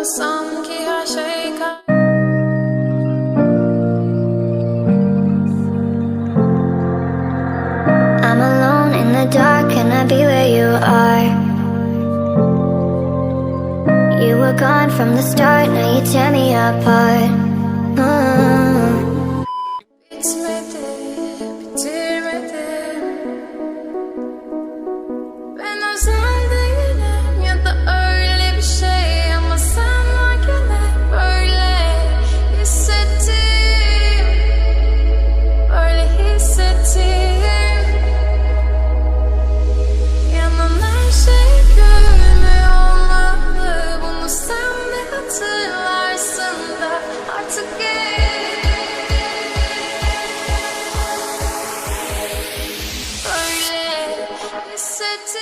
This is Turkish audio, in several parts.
कसम की हर शय का I'm alone in the dark, can I be where you are? You were gone from the start, now you tear me apart. Bitmedi, bitirmedim. Ben özel değilim ya da öyle bir şey, ama sen varken hep böyle hissettim. Böyle hissettim. Yanan her şey gülme olmalı. Bunu sen de hatırlarsın da artık böyle hissettim.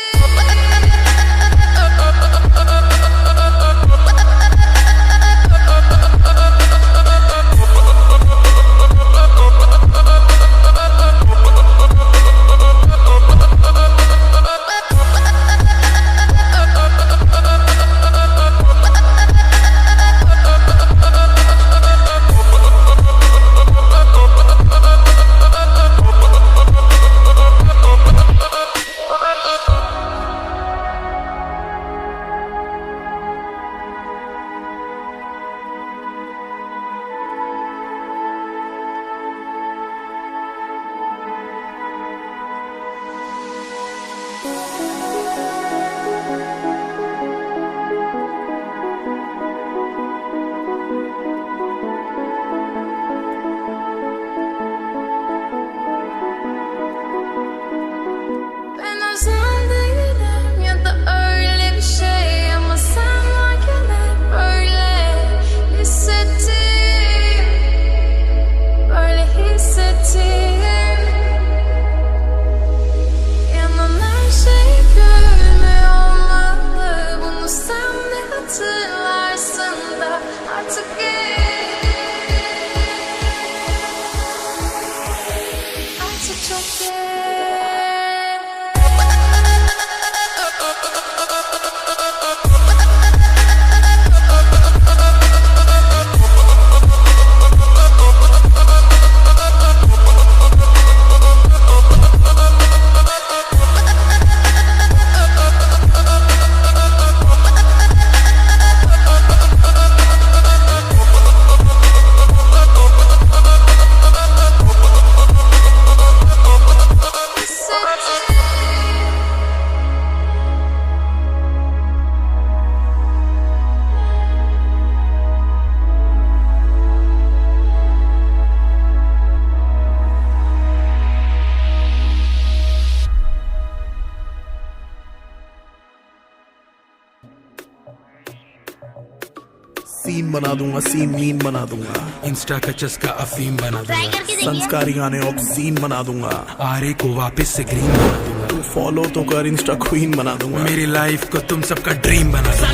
Ben özel değilim ya da öyle bir şey, ama sen varken hep böyle hissettim. Böyle hissettim. Yanan her şey gülme olmalı. Bunu sen de hatırlarsın da artık çok geç. Scene बना दूंगा, scene mean बना दूंगा, इंस्टा का चस्का अफीम बना दूंगा, संस्कारी गाने ऑक्सीन बना दूंगा, आरे को वापस से ग्रीन बना दूंगा, तू फॉलो तो कर, इंस्टा क्वीन बना दूंगा, मेरी लाइफ को तुम सबका ड्रीम बना दूंगा।